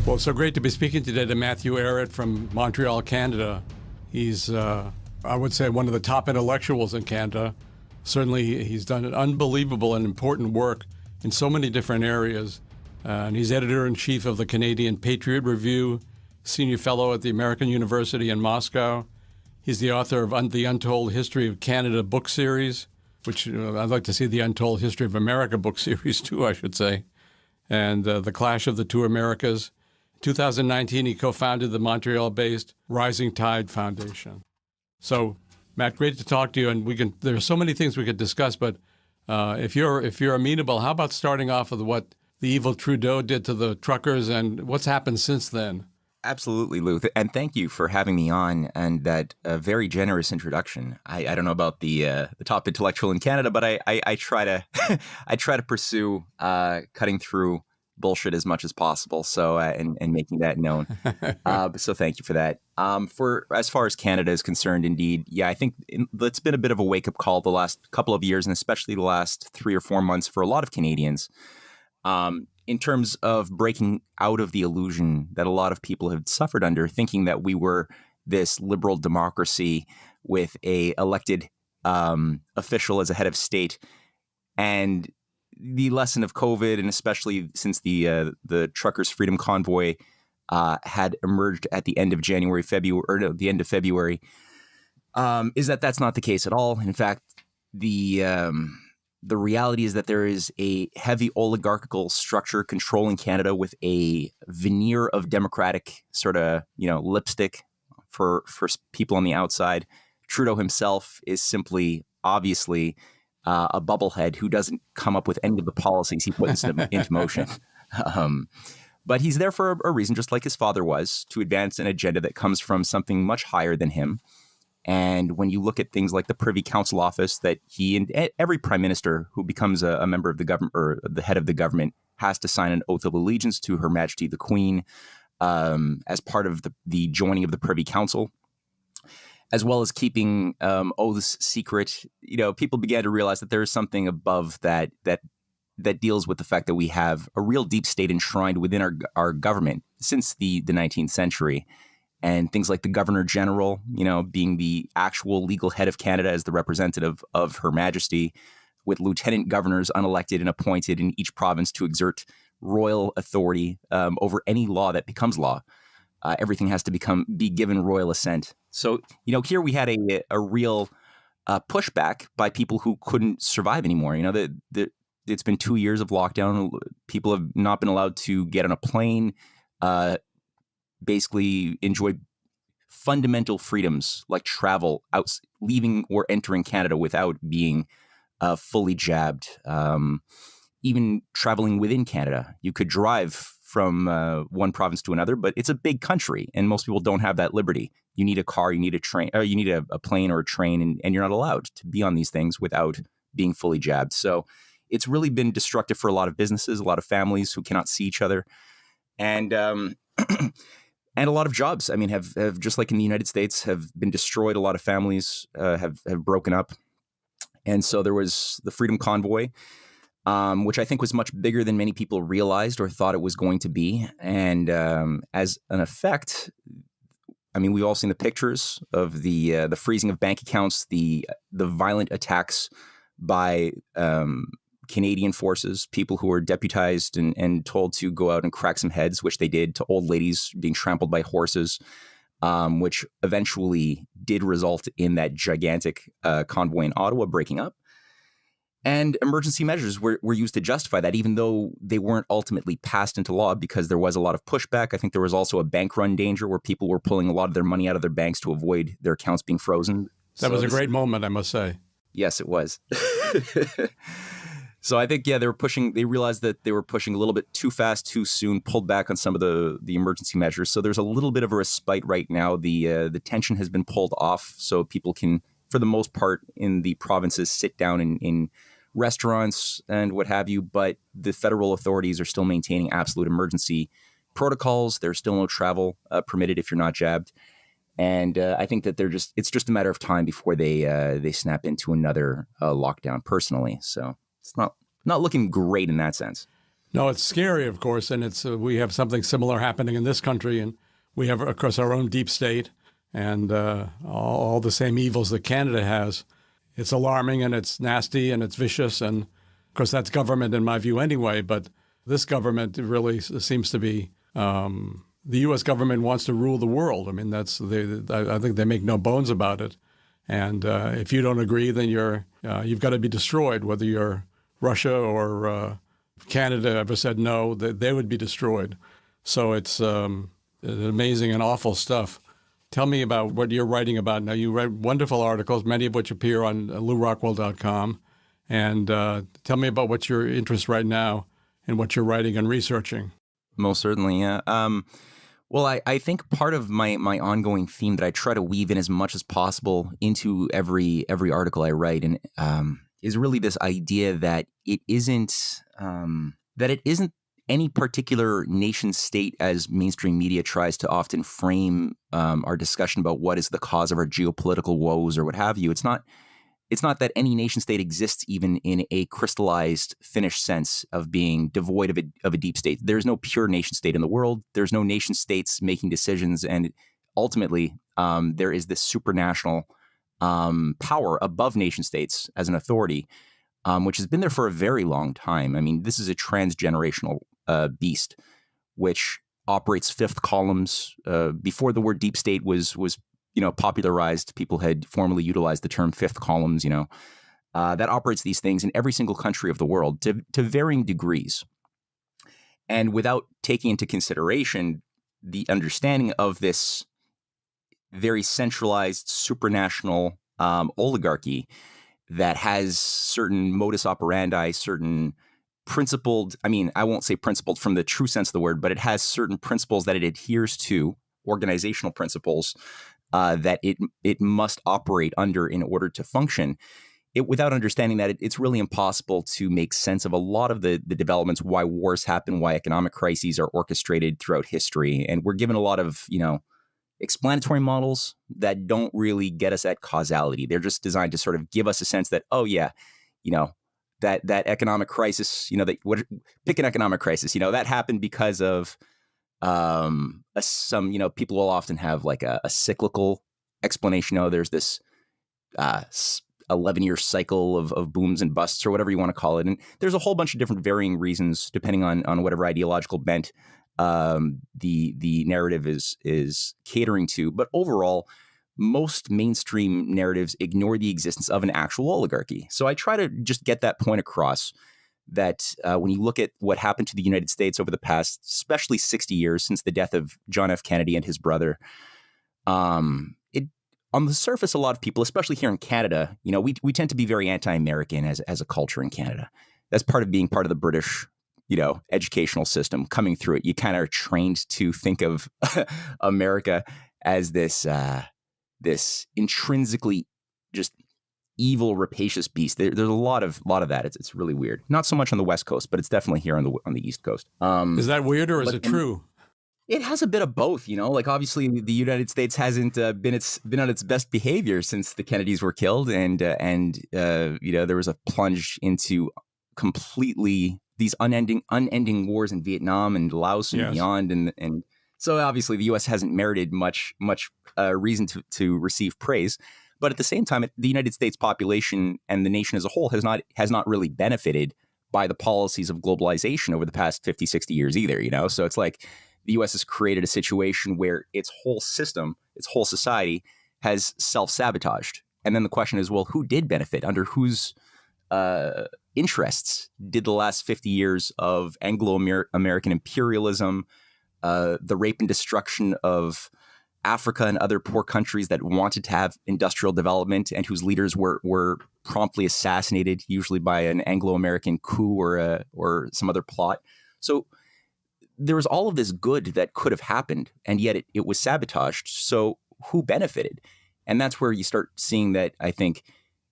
Well, it's so great to be speaking today to Matthew Ehret from Montreal, Canada. He's, I would say, one of the top intellectuals in Canada. Certainly, he's done an unbelievable and important work in so many different areas. And he's editor-in-chief of the Canadian Patriot Review, senior fellow at the American University in Moscow. He's the author of the Untold History of Canada book series, which I'd like to see the Untold History of America book series too, I should say, and The Clash of the Two Americas. In 2019, he co-founded the Montreal-based Rising Tide Foundation. So, Matt, great to talk to you, and there are so many things we could discuss, but if you're amenable, how about starting off with what the evil Trudeau did to the truckers and what's happened since then? Absolutely, Lew. And thank you for having me on and that very generous introduction. I don't know about the top intellectual in Canada, but I try to I try to pursue cutting through bullshit as much as possible. So and making that known. So thank you for that. For as far as Canada is concerned, indeed, yeah, I think it's been a bit of a wake up call the last couple of years, and especially the last 3 or 4 months for a lot of Canadians. In terms of breaking out of the illusion that a lot of people have suffered under, thinking that we were this liberal democracy with a elected official as a head of state. And the lesson of COVID, and especially since the Truckers' Freedom Convoy had emerged at the end of the end of February, is that that's not the case at all. In fact, the reality is that there is a heavy oligarchical structure controlling Canada with a veneer of democratic sort of, lipstick for people on the outside. Trudeau himself is simply, obviously, a bubblehead who doesn't come up with any of the policies he puts into motion. But he's there for a reason, just like his father was, to advance an agenda that comes from something much higher than him. And when you look at things like the Privy Council office that he and every prime minister who becomes a member of the government or the head of the government has to sign an oath of allegiance to Her Majesty the Queen as part of the joining of the Privy Council, as well as keeping oaths secret, people began to realize that there is something above that deals with the fact that we have a real deep state enshrined within our government since the 19th century. And things like the Governor General, being the actual legal head of Canada as the representative of Her Majesty, with lieutenant governors unelected and appointed in each province to exert royal authority over any law that becomes law. Everything has to be given royal assent. So, here we had a real pushback by people who couldn't survive anymore. It's been 2 years of lockdown. People have not been allowed to get on a plane, basically enjoy fundamental freedoms like travel, leaving or entering Canada without being fully jabbed. Even traveling within Canada, you could drive from one province to another, but it's a big country and most people don't have that liberty. You need a car, you need a train, or you need a plane or a train, and you're not allowed to be on these things without being fully jabbed. So it's really been destructive for a lot of businesses, a lot of families who cannot see each other. And and a lot of jobs, have just like in the United States, have been destroyed. A lot of families have broken up. And so there was the Freedom Convoy, which I think was much bigger than many people realized or thought it was going to be. And as an effect, we've all seen the pictures of the freezing of bank accounts, the violent attacks by Canadian forces, people who were deputized and told to go out and crack some heads, which they did, to old ladies being trampled by horses, which eventually did result in that gigantic convoy in Ottawa breaking up. And emergency measures were used to justify that, even though they weren't ultimately passed into law because there was a lot of pushback. I think there was also a bank run danger where people were pulling a lot of their money out of their banks to avoid their accounts being frozen. That was a great moment, I must say. Yes, it was. So I think, they realized that they were pushing a little bit too fast, too soon, pulled back on some of the emergency measures. So there's a little bit of a respite right now. The tension has been pulled off so people can, for the most part in the provinces, sit down in restaurants and what have you. But the federal authorities are still maintaining absolute emergency protocols. There's still no travel permitted if you're not jabbed. And I think that it's just a matter of time before they snap into another lockdown personally. So it's not looking great in that sense. No, it's scary, of course, and it's we have something similar happening in this country, and we have, of course, our own deep state and all the same evils that Canada has. It's alarming, and it's nasty, and it's vicious, and of course, that's government in my view anyway. But this government really seems to be the U.S. government wants to rule the world. I mean, I think they make no bones about it. And if you don't agree, then you've got to be destroyed, whether you're Russia or Canada ever said no, they would be destroyed. So it's amazing and awful stuff. Tell me about what you're writing about now. You write wonderful articles, many of which appear on lewrockwell.com. And tell me about what's your interest right now and what you're writing and researching. Most certainly, yeah. Well, I think part of my ongoing theme that I try to weave in as much as possible into every article I write, and is really this idea that it isn't any particular nation state, as mainstream media tries to often frame our discussion about what is the cause of our geopolitical woes or what have you. It's not that any nation state exists even in a crystallized, finished sense of being devoid of a deep state. There's no pure nation state in the world. There's no nation states making decisions. And ultimately, there is this supranational power above nation states as an authority, which has been there for a very long time. I mean, this is a transgenerational beast, which operates fifth columns. Before the word deep state was popularized, people had formally utilized the term fifth columns, that operates these things in every single country of the world to varying degrees. And without taking into consideration the understanding of this very centralized supranational oligarchy that has certain modus operandi, certain principled, I won't say principled from the true sense of the word, but it has certain principles that it adheres to, organizational principles, that it must operate under in order to function. Without understanding that, it's really impossible to make sense of a lot of the developments, why wars happen, why economic crises are orchestrated throughout history. And we're given a lot of, explanatory models that don't really get us at causality. They're just designed to sort of give us a sense that, oh yeah, that economic crisis, pick an economic crisis, that happened because of people will often have like a cyclical explanation. There's this 11-year cycle of booms and busts or whatever you want to call it. And there's a whole bunch of different varying reasons depending on whatever ideological bent the narrative is catering to. But overall, most mainstream narratives ignore the existence of an actual oligarchy. So I try to just get that point across, that when you look at what happened to the United States over the past, especially 60 years since the death of John F. Kennedy and his brother, on the surface, a lot of people, especially here in Canada, we tend to be very anti-American as a culture in Canada. That's part of being part of the British, educational system coming through it. You kind of are trained to think of America as this intrinsically just evil, rapacious beast. There's a lot of that. It's really weird. Not so much on the West Coast, but it's definitely here on the East Coast. Is that weird or is it true? It has a bit of both, Like obviously the United States hasn't been on its best behavior since the Kennedys were killed, and there was a plunge into completely these unending wars in Vietnam and Laos and beyond, and so obviously the U.S. hasn't merited much reason to receive praise. But at the same time, the United States population and the nation as a whole has not really benefited by the policies of globalization over the past 50, 60 years either, So it's like the U.S. has created a situation where its whole system, its whole society has self-sabotaged. And then the question is, well, who did benefit? Under whose interests did the last 50 years of Anglo-American imperialism, the rape and destruction of Africa and other poor countries that wanted to have industrial development and whose leaders were promptly assassinated, usually by an Anglo-American coup or some other plot. So there was all of this good that could have happened, and yet it was sabotaged. So who benefited? And that's where you start seeing that, I think,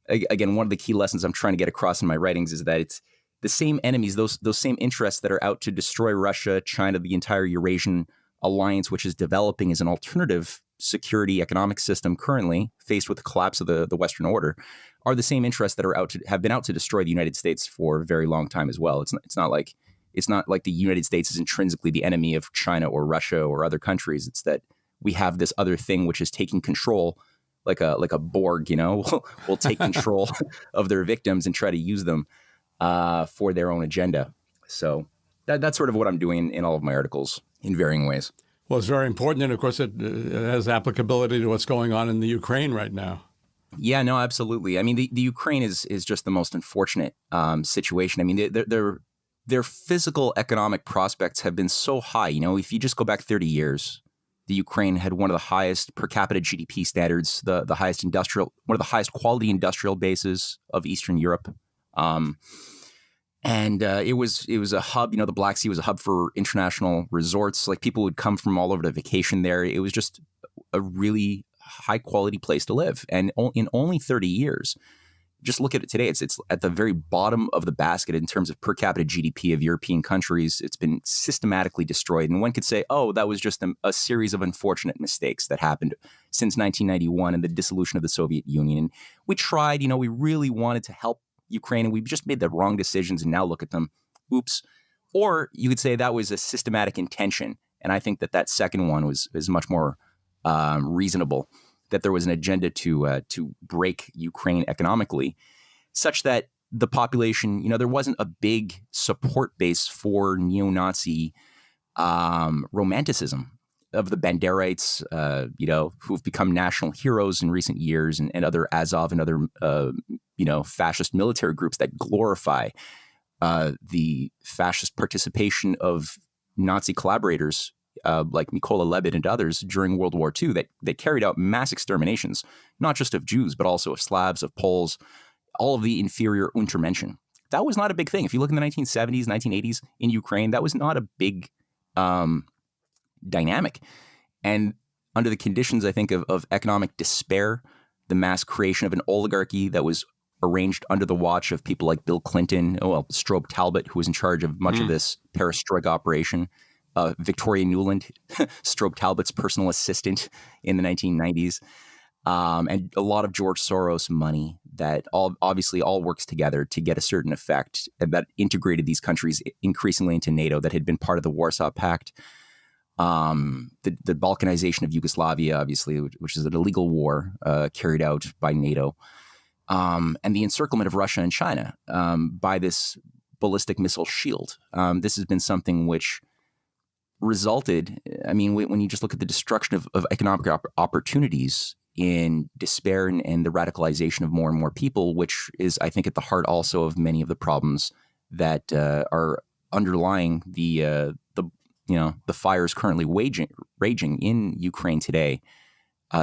again, one of the key lessons I'm trying to get across in my writings is that it's the same enemies, those same interests that are out to destroy Russia, China, the entire Eurasian alliance, which is developing as an alternative security economic system currently faced with the collapse of the Western order, are the same interests that have been out to destroy the United States for a very long time as well. It's not like it's not like the United States is intrinsically the enemy of China or Russia or other countries. It's that we have this other thing which is taking control, like a Borg, will take control of their victims and try to use them for their own agenda. So that's sort of what I'm doing in all of my articles in varying ways. Well, it's very important. And of course, it has applicability to what's going on in the Ukraine right now. Yeah, no, absolutely. I mean, the Ukraine is just the most unfortunate situation. I mean, their physical economic prospects have been so high. If you just go back 30 years, the Ukraine had one of the highest per capita GDP standards, one of the highest quality industrial bases of Eastern Europe. And it was a hub, the Black Sea was a hub for international resorts. Like people would come from all over to vacation there. It was just a really high quality place to live. And in only 30 years, just look at it today. It's at the very bottom of the basket in terms of per capita GDP of European countries. It's been systematically destroyed. And one could say, oh, that was just a series of unfortunate mistakes that happened since 1991 and the dissolution of the Soviet Union. And we tried, we really wanted to help Ukraine, and we just made the wrong decisions, and now look at them. Oops. Or you could say that was a systematic intention, and I think that second one is much more reasonable. That there was an agenda to break Ukraine economically, such that the population, there wasn't a big support base for neo-Nazi romanticism of the Banderites, who've become national heroes in recent years, and other Azov and other fascist military groups that glorify the fascist participation of Nazi collaborators like Mykola Lebed and others during World War II that carried out mass exterminations, not just of Jews, but also of Slavs, of Poles, all of the inferior Untermenschen. That was not a big thing. If you look in the 1970s, 1980s in Ukraine, that was not a big dynamic. And under the conditions, I think, of economic despair, the mass creation of an oligarchy that was arranged under the watch of people like Bill Clinton, Strobe Talbot, who was in charge of much of this perestroika operation, Victoria Nuland, Strobe Talbot's personal assistant in the 1990s, and a lot of George Soros money that obviously all works together to get a certain effect, and that integrated these countries increasingly into NATO that had been part of the Warsaw Pact. The Balkanization of Yugoslavia, obviously, which is an illegal war carried out by NATO, and the encirclement of Russia and China by this ballistic missile shield. This has been something which resulted, when you just look at the destruction of economic opportunities in despair and the radicalization of more and more people, which is, I think, at the heart also of many of the problems that are underlying the fires currently raging in Ukraine today,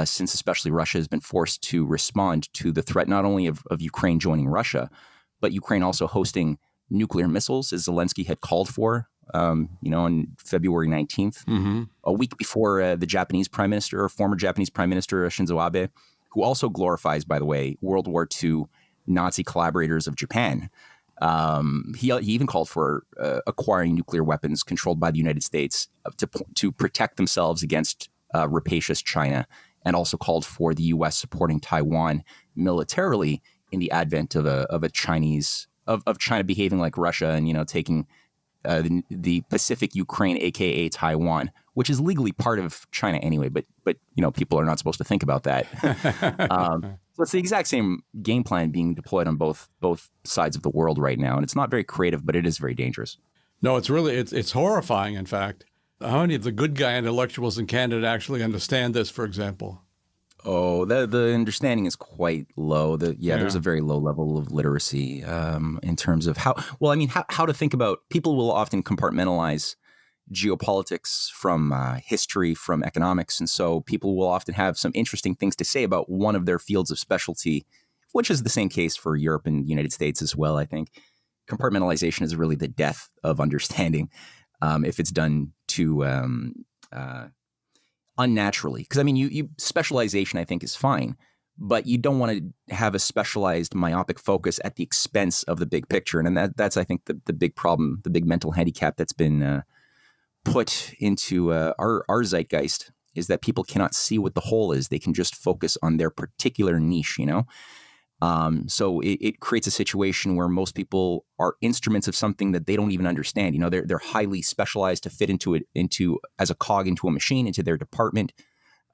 since especially Russia has been forced to respond to the threat not only of Ukraine joining Russia, but Ukraine also hosting nuclear missiles, as Zelensky had called for, on February 19th, a week before the Japanese Prime Minister, or former Japanese Prime Minister Shinzo Abe, who also glorifies, by the way, World War II Nazi collaborators of Japan. He even called for acquiring nuclear weapons controlled by the United States to protect themselves against rapacious China, and also called for the U.S. supporting Taiwan militarily in the advent of China behaving like Russia and taking the Pacific Ukraine, aka Taiwan, which is legally part of China anyway, but people are not supposed to think about that. So it's the exact same game plan being deployed on both sides of the world right now, and it's not very creative, but it is very dangerous. No, it's horrifying. In fact, how many of the good guy intellectuals in Canada actually understand this? For example. Oh, the understanding is quite low. There's a very low level of literacy in terms of how to think about. People will often compartmentalize geopolitics from history, from economics, and so people will often have some interesting things to say about one of their fields of specialty, which is the same case for Europe and the United States as well. I think compartmentalization is really the death of understanding if it's done too unnaturally. Because you specialization, I think, is fine, but you don't want to have a specialized myopic focus at the expense of the big picture. And that's I think, the big problem, the big mental handicap that's been put into our zeitgeist, is that people cannot see what the whole is. They can just focus on their particular niche, So it creates a situation where most people are instruments of something that they don't even understand. They're highly specialized to fit into as a cog into a machine, into their department,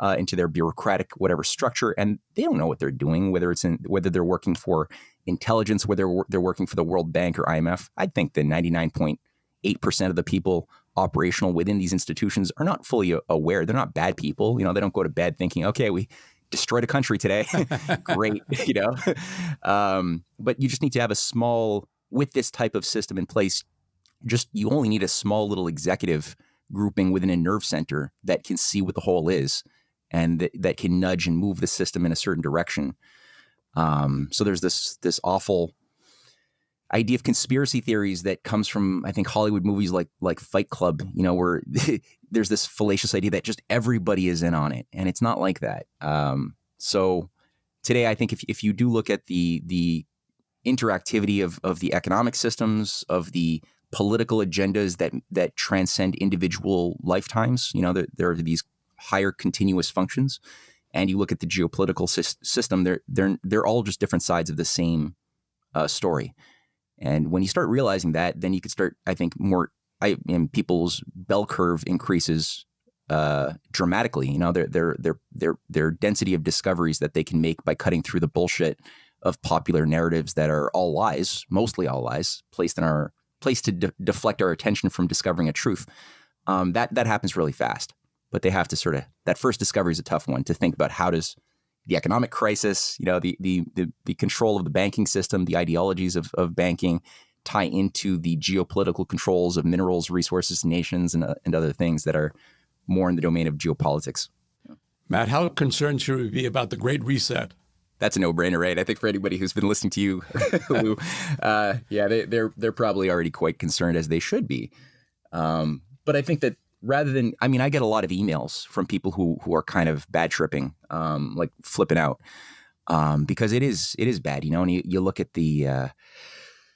into their bureaucratic whatever structure, and they don't know what they're doing. Whether they're working for intelligence, whether they're working for the World Bank or IMF. I think that 99.8% of the people operational within these institutions are not fully aware. They're not bad people. They don't go to bed thinking, okay, we destroyed a country today. Great, But you just need to have with this type of system in place, you only need a small little executive grouping within a nerve center that can see what the whole is and that can nudge and move the system in a certain direction. So there's this awful idea of conspiracy theories that comes from, I think, Hollywood movies like Fight Club, where there's this fallacious idea that just everybody is in on it. And it's not like that. So today, I think if you do look at the interactivity of the economic systems, of the political agendas that transcend individual lifetimes, there are these higher continuous functions. And you look at the geopolitical system, they're all just different sides of the same story. And when you start realizing that, then you could start, I think, people's bell curve increases dramatically. Their density of discoveries that they can make by cutting through the bullshit of popular narratives that are all lies, mostly all lies, placed to deflect our attention from discovering a truth. That happens really fast. But they have to that first discovery is a tough one, to think about how does the economic crisis, the control of the banking system, the ideologies of banking tie into the geopolitical controls of minerals, resources, nations, and other things that are more in the domain of geopolitics. Matt, how concerned should we be about the Great Reset? That's a no-brainer, right? I think for anybody who's been listening to you, Lew, they're probably already quite concerned, as they should be. But I think that rather than, I get a lot of emails from people who are kind of bad tripping, like flipping out, because it is bad, and you look at the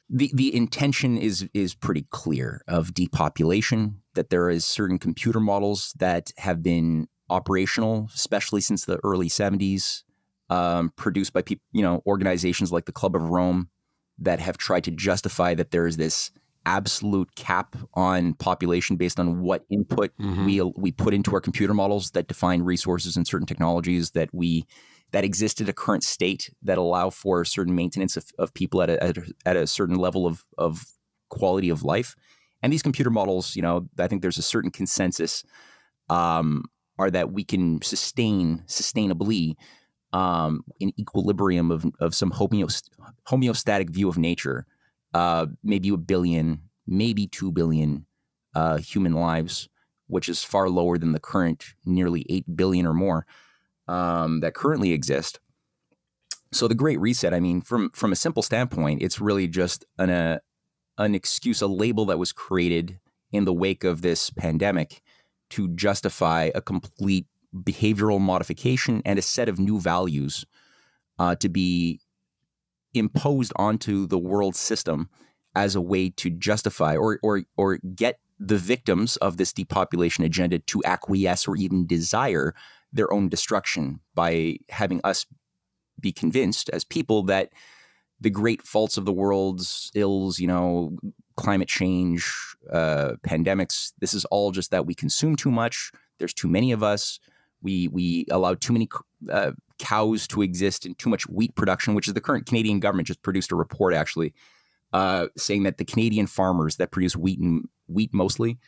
intention is pretty clear of depopulation, that there is certain computer models that have been operational, especially since the early 70s, produced by people, organizations like the Club of Rome, that have tried to justify that there is this absolute cap on population based on what input we put into our computer models that define resources and certain technologies that exist at a current state that allow for certain maintenance of people at a certain level of quality of life. And these computer models, I think there's a certain consensus are that we can sustainably in equilibrium of some homeostatic view of nature, maybe 1 billion, maybe 2 billion human lives, which is far lower than the current nearly 8 billion or more that currently exist. So the Great Reset, from a simple standpoint, it's really just an excuse, a label that was created in the wake of this pandemic to justify a complete behavioral modification and a set of new values to be imposed onto the world system as a way to justify or get the victims of this depopulation agenda to acquiesce or even desire their own destruction, by having us be convinced as people that the great faults of the world's ills, climate change, pandemics, this is all just that we consume too much. There's too many of us. We allow too many cows to exist and too much wheat production, which is the current Canadian government just produced a report actually saying that the Canadian farmers that produce wheat mostly,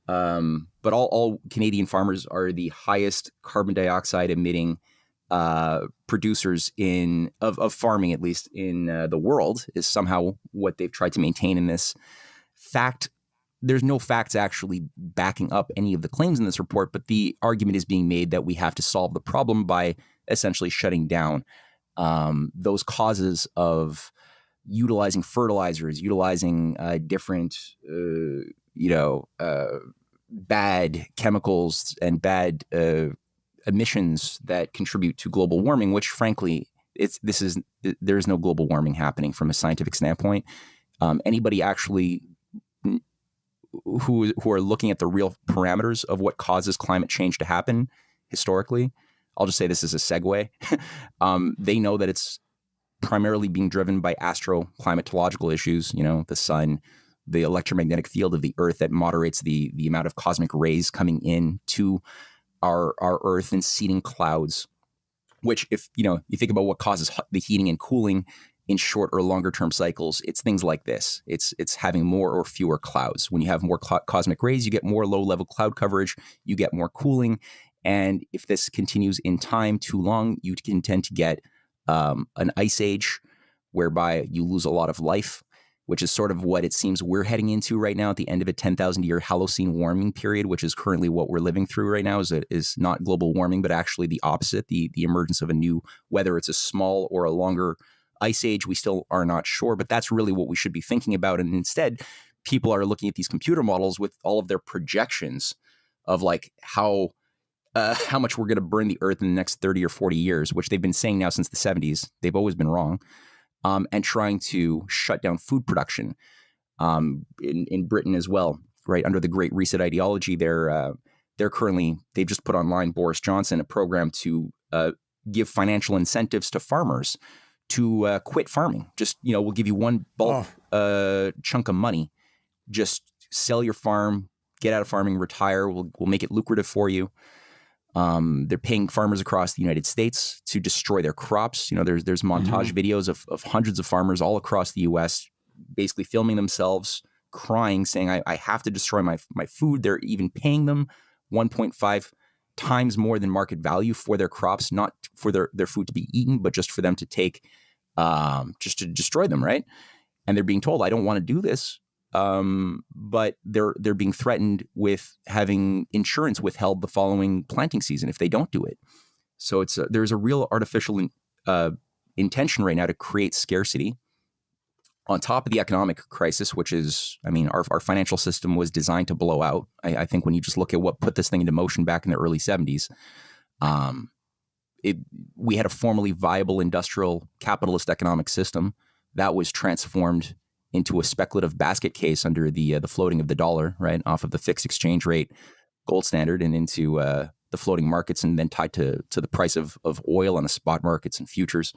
but all Canadian farmers are the highest carbon dioxide emitting producers of farming, at least in the world, is somehow what they've tried to maintain in this fact. There's no facts actually backing up any of the claims in this report, but the argument is being made that we have to solve the problem by essentially shutting down those causes of utilizing fertilizers, utilizing different, bad chemicals and bad emissions that contribute to global warming, which frankly, there is no global warming happening from a scientific standpoint. Anybody actually who are looking at the real parameters of what causes climate change to happen historically, I'll just say this as a segue. They know that it's primarily being driven by astroclimatological issues, the sun, the electromagnetic field of the Earth that moderates the amount of cosmic rays coming in to our Earth and seeding clouds, which if, you think about what causes the heating and cooling in short or longer term cycles, it's things like this. It's having more or fewer clouds. When you have more cosmic rays, you get more low level cloud coverage, you get more cooling. And if this continues in time too long, you can tend to get an ice age whereby you lose a lot of life, which is sort of what it seems we're heading into right now at the end of a 10,000 year Holocene warming period, which is currently what we're living through right now is not global warming, but actually the opposite, the emergence of a new, whether it's a small or a longer ice age, we still are not sure, but that's really what we should be thinking about. And instead, people are looking at these computer models with all of their projections of like how much we're going to burn the earth in the next 30 or 40 years, which they've been saying now since the 70s. They've always been wrong. And trying to shut down food production in Britain as well, right? Under the Great Reset ideology, they've just put online, Boris Johnson, a program to give financial incentives to farmers to quit farming. Just, we'll give you one bulk chunk of money. Just sell your farm, get out of farming, retire. We'll make it lucrative for you. They're paying farmers across the United States to destroy their crops. There's montage videos of hundreds of farmers all across the U.S. basically filming themselves, crying, saying, I have to destroy my food. They're even paying them 1.5 times more than market value for their crops, not for their food to be eaten, but just for them to take, just to destroy them, right? And they're being told, I don't want to do this. But they're being threatened with having insurance withheld the following planting season if they don't do it. So there's a real artificial intention right now to create scarcity on top of the economic crisis, which is, our financial system was designed to blow out. I think when you just look at what put this thing into motion back in the early 70s, we had a formerly viable industrial capitalist economic system that was transformed into a speculative basket case under the floating of the dollar, right, off of the fixed exchange rate gold standard, and into the floating markets, and then tied to the price of oil on the spot markets and futures.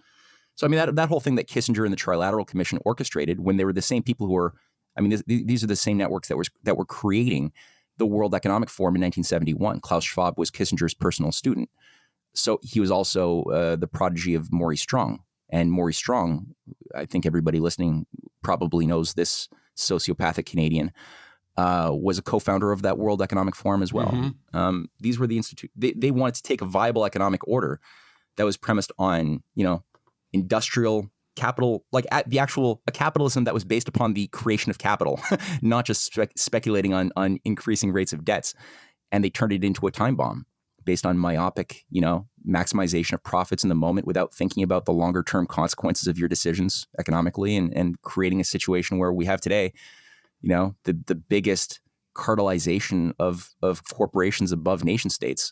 So that whole thing that Kissinger and the Trilateral Commission orchestrated, when they were the same people who were, these are the same networks that were creating the World Economic Forum in 1971. Klaus Schwab was Kissinger's personal student, so he was also the prodigy of Maurice Strong. And Maurice Strong, I think everybody listening probably knows this sociopathic Canadian, was a co-founder of that World Economic Forum as well. These were the institute. They wanted to take a viable economic order that was premised on, industrial capital, like a capitalism that was based upon the creation of capital, not just speculating on increasing rates of debts. And they turned it into a time bomb based on myopic, maximization of profits in the moment without thinking about the longer term consequences of your decisions economically, and creating a situation where we have today, the biggest cartelization of corporations above nation states,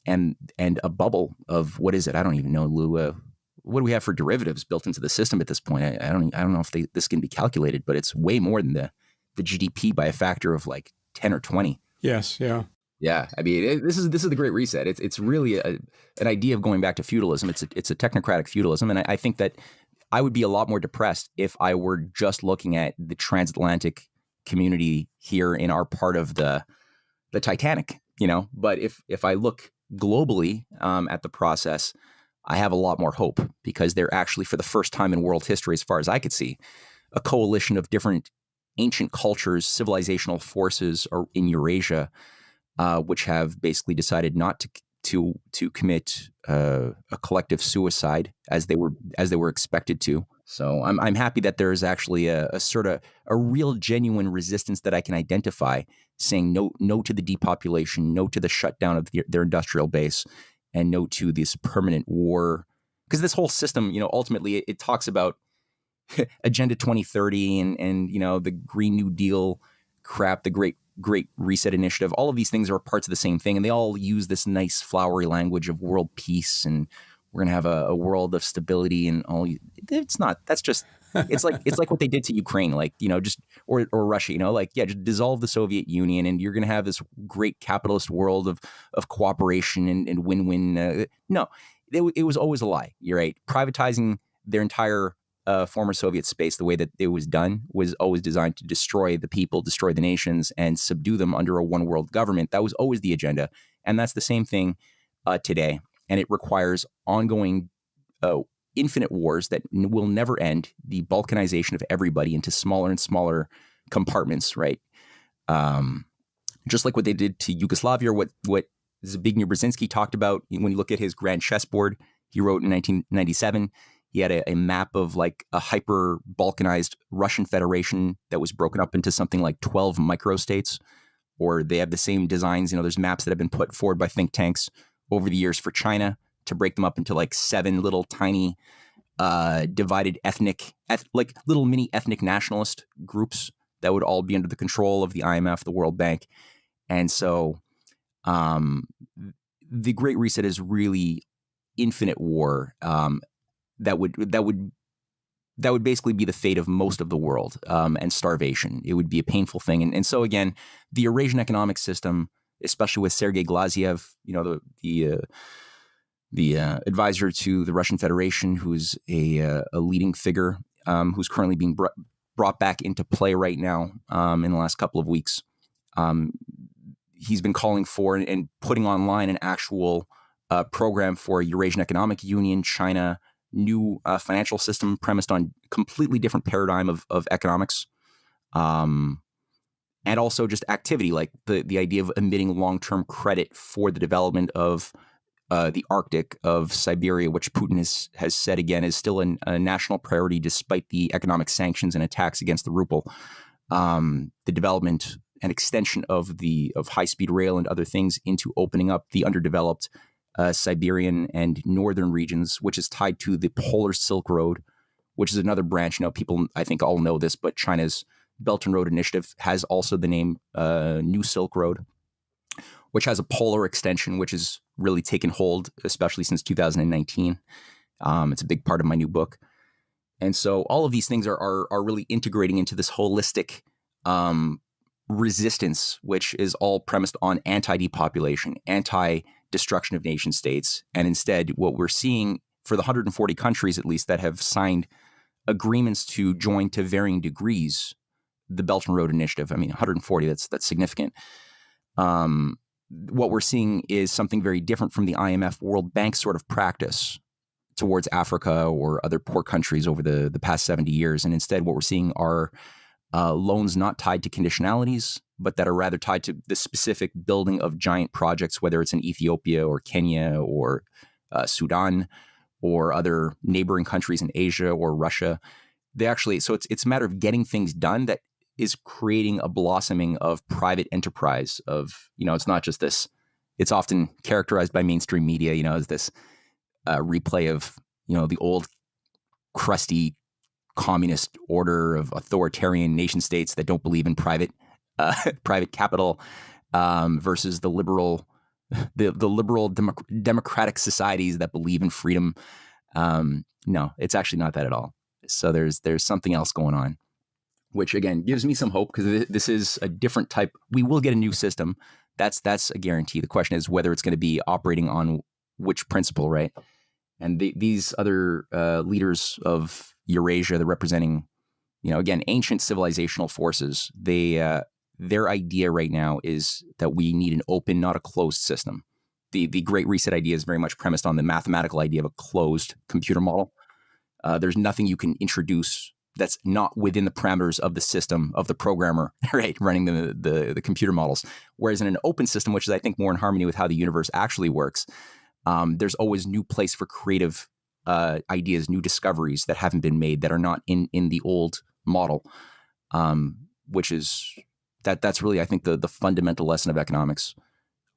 and a bubble of, what is it? I don't even know, Lou. What do we have for derivatives built into the system at this point? I don't know if this can be calculated, but it's way more than the GDP by a factor of like 10 or 20. Yes. Yeah. Yeah, this is the Great Reset. It's really an idea of going back to feudalism. It's a technocratic feudalism, and I think that I would be a lot more depressed if I were just looking at the transatlantic community here in our part of the Titanic. But if I look globally at the process, I have a lot more hope, because they're actually, for the first time in world history, as far as I could see, a coalition of different ancient cultures, civilizational forces in Eurasia, which have basically decided not to commit a collective suicide as they were expected to. So I'm happy that there is actually a sort of a real genuine resistance that I can identify, saying no to the depopulation, no to the shutdown of their industrial base, and no to this permanent war. Because this whole system, ultimately it talks about Agenda 2030 and the Green New Deal crap, the Great Reset Initiative. All of these things are parts of the same thing, and they all use this nice flowery language of world peace, and we're going to have a world of stability and all. It's not. That's just. It's like what they did to Ukraine, just or Russia. Just dissolve the Soviet Union, and you're going to have this great capitalist world of cooperation and win-win. No, it was always a lie. You're right. Privatizing their entire former Soviet space, the way that it was done, was always designed to destroy the people, destroy the nations, and subdue them under a one world government. That was always the agenda. And that's the same thing today. And it requires ongoing infinite wars that will never end, the balkanization of everybody into smaller and smaller compartments, right? Just like what they did to Yugoslavia, or what Zbigniew Brzezinski talked about when you look at his grand chessboard he wrote in 1997. He had a map of like a hyper balkanized Russian Federation that was broken up into something like 12 microstates, or they have the same designs. There's maps that have been put forward by think tanks over the years for China to break them up into like 7 little tiny divided like little mini ethnic nationalist groups that would all be under the control of the IMF, the World Bank. And so the Great Reset is really infinite war that would basically be the fate of most of the world, and starvation. It would be a painful thing. And so again, the Eurasian economic system, especially with Sergei Glaziev, the advisor to the Russian Federation, who's a leading figure, who's currently being brought back into play right now in the last couple of weeks. He's been calling for and putting online an actual program for a Eurasian Economic Union, China, new financial system premised on completely different paradigm of economics, and also just activity, like the idea of emitting long-term credit for the development of the Arctic, of Siberia, which Putin has said again is still a national priority despite the economic sanctions and attacks against the ruble. The development and extension of high-speed rail and other things into opening up the underdeveloped Siberian and northern regions, which is tied to the Polar Silk Road, which is another branch. People, I think, all know this, but China's Belt and Road Initiative has also the name New Silk Road, which has a polar extension, which has really taken hold, especially since 2019. It's a big part of my new book. And so all of these things are really integrating into this holistic resistance, which is all premised on anti-depopulation, anti-destruction of nation states. And instead, what we're seeing for the 140 countries, at least, that have signed agreements to join to varying degrees the Belt and Road Initiative. 140, that's significant. What we're seeing is something very different from the IMF World Bank sort of practice towards Africa or other poor countries over the past 70 years. And instead, what we're seeing are loans not tied to conditionalities, but that are rather tied to the specific building of giant projects, whether it's in Ethiopia or Kenya or Sudan or other neighboring countries in Asia or Russia. So it's a matter of getting things done that is creating a blossoming of private enterprise of, it's not just this, it's often characterized by mainstream media, as this replay of, the old crusty communist order of authoritarian nation states that don't believe in private capital versus the liberal democratic societies that believe in freedom. No, it's actually not that at all. So there's something else going on, which again gives me some hope, because this is a different type. We will get a new system. That's a guarantee. The question is whether it's going to be operating on which principle, right? And these other leaders of Eurasia, they're representing, again, ancient civilizational forces. Their idea right now is that we need an open, not a closed system. The Great Reset idea is very much premised on the mathematical idea of a closed computer model. There's nothing you can introduce that's not within the parameters of the system of the programmer, right, running the computer models. Whereas in an open system, which is, I think, more in harmony with how the universe actually works, there's always new place for creative ideas, new discoveries that haven't been made, that are not in the old model, which is that's really, I think, the fundamental lesson of economics,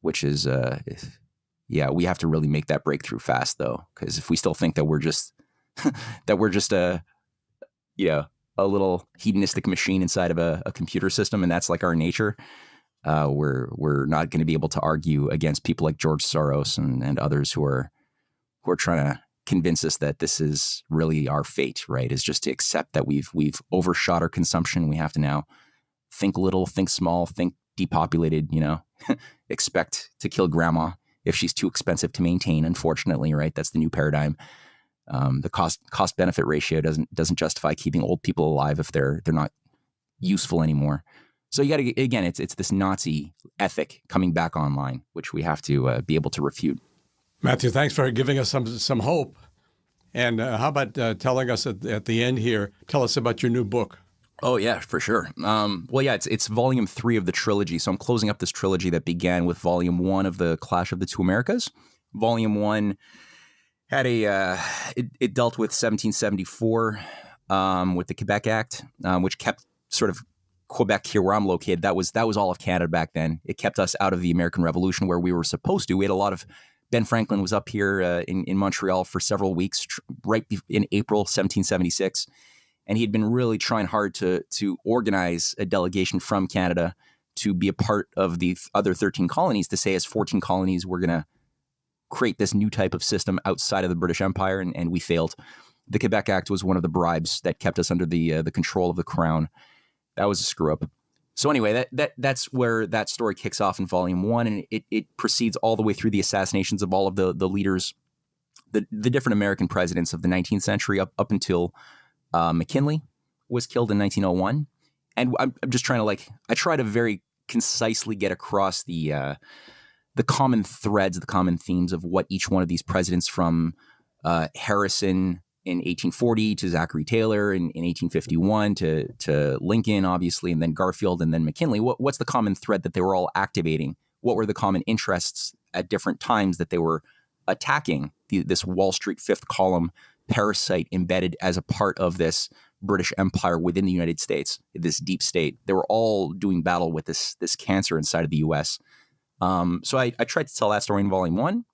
which is, we have to really make that breakthrough fast, though, because if we still think that we're just a little hedonistic machine inside of a computer system, and that's like our nature, we're not going to be able to argue against people like George Soros and others who are trying to convince us that this is really our fate, right? Is just to accept that we've overshot our consumption. We have to now think little, think small, think depopulated, expect to kill grandma if she's too expensive to maintain, unfortunately, right? That's the new paradigm. The cost benefit ratio doesn't justify keeping old people alive if they're not useful anymore. So you got to, again, it's this Nazi ethic coming back online, which we have to be able to refute. Matthew, thanks for giving us some hope. And how about telling us at the end here, tell us about your new book. Oh, yeah, for sure. Well, yeah, it's volume 3 of the trilogy. So I'm closing up this trilogy that began with volume 1 of The Clash of the Two Americas. Volume 1 had it dealt with 1774 with the Quebec Act, which kept sort of Quebec, here where I'm located. That was all of Canada back then. It kept us out of the American Revolution where we were supposed to. We had a lot of Ben Franklin was up here in Montreal for several weeks, in April 1776. And he had been really trying hard to organize a delegation from Canada to be a part of the other 13 colonies, to say as 14 colonies, we're going to create this new type of system outside of the British Empire, and we failed. The Quebec Act was one of the bribes that kept us under the control of the Crown. That was a screw up. So anyway, that's where that story kicks off in volume 1, and it proceeds all the way through the assassinations of all of the leaders, the different American presidents of the 19th century up until McKinley was killed in 1901. And I'm just trying to I try to very concisely get across the common threads, the common themes of what each one of these presidents, from Harrison in 1840 to Zachary Taylor in 1851 to Lincoln, obviously, and then Garfield and then McKinley. What's the common thread that they were all activating? What were the common interests at different times that they were attacking this Wall Street fifth column parasite embedded as a part of this British Empire within the United States, this deep state? They were all doing battle with this cancer inside of the U.S. So I tried to tell that story in volume 1.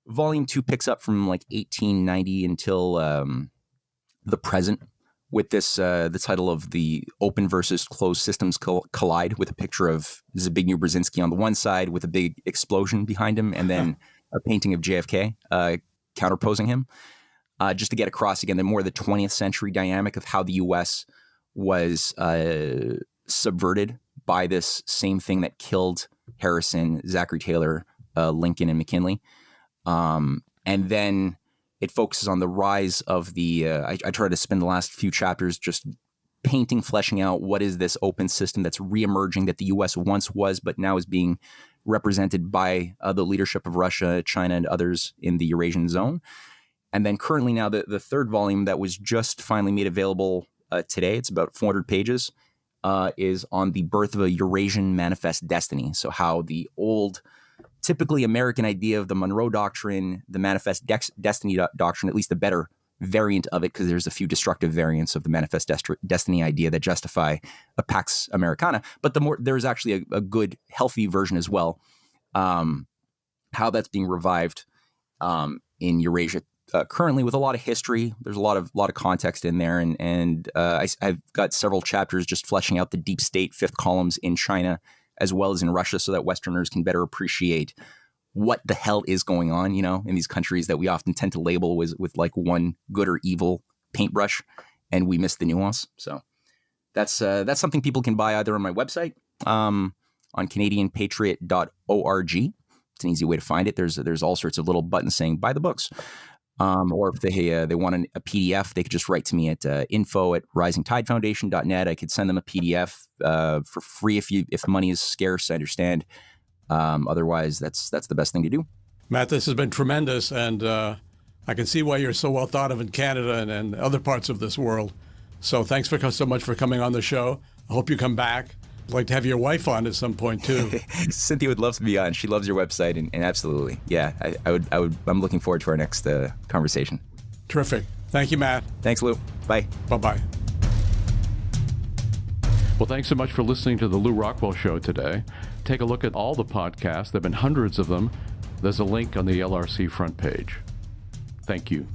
Volume 2 picks up from 1890 until the present, with the title of The Open versus Closed Systems Collide, with a picture of Zbigniew Brzezinski on the one side with a big explosion behind him, and then a painting of JFK counterposing him, just to get across again the 20th century dynamic of how the U.S. was subverted by this same thing that killed Harrison, Zachary Taylor, Lincoln, and McKinley. And then it focuses on the rise of the, I try to spend the last few chapters just painting, fleshing out what is this open system that's reemerging that the U.S. once was, but now is being represented by the leadership of Russia, China, and others in the Eurasian zone. And then currently now the third volume that was just finally made available today, it's about 400 pages, is on the birth of a Eurasian manifest destiny. So how the old, typically American idea of the Monroe Doctrine, the manifest destiny doctrine, at least the better variant of it, because there's a few destructive variants of the manifest destiny idea that justify a Pax Americana, but there's actually a good, healthy version as well. How that's being revived in Eurasia currently, with a lot of history. There's a lot of context in there, and I've got several chapters just fleshing out the deep state fifth columns in China as well as in Russia, so that Westerners can better appreciate what the hell is going on, in these countries that we often tend to label with one good or evil paintbrush, and we miss the nuance. So that's something people can buy either on my website, on CanadianPatriot.org. It's an easy way to find it. There's all sorts of little buttons saying buy the books. Or if they want a PDF, they could just write to me at info@risingtidefoundation.net. I could send them a PDF for free if money is scarce. I understand. Otherwise, that's the best thing to do. Matt, this has been tremendous, and I can see why you're so well thought of in Canada and other parts of this world. So thanks so much for coming on the show. I hope you come back. I'd like to have your wife on at some point too. Cynthia would love to be on. She loves your website, and absolutely, yeah, I would. I'm looking forward to our next conversation. Terrific. Thank you, Matt. Thanks, Lew. Bye. Bye-bye. Well, thanks so much for listening to the Lew Rockwell Show today. Take a look at all the podcasts. There have been hundreds of them. There's a link on the LRC front page. Thank you.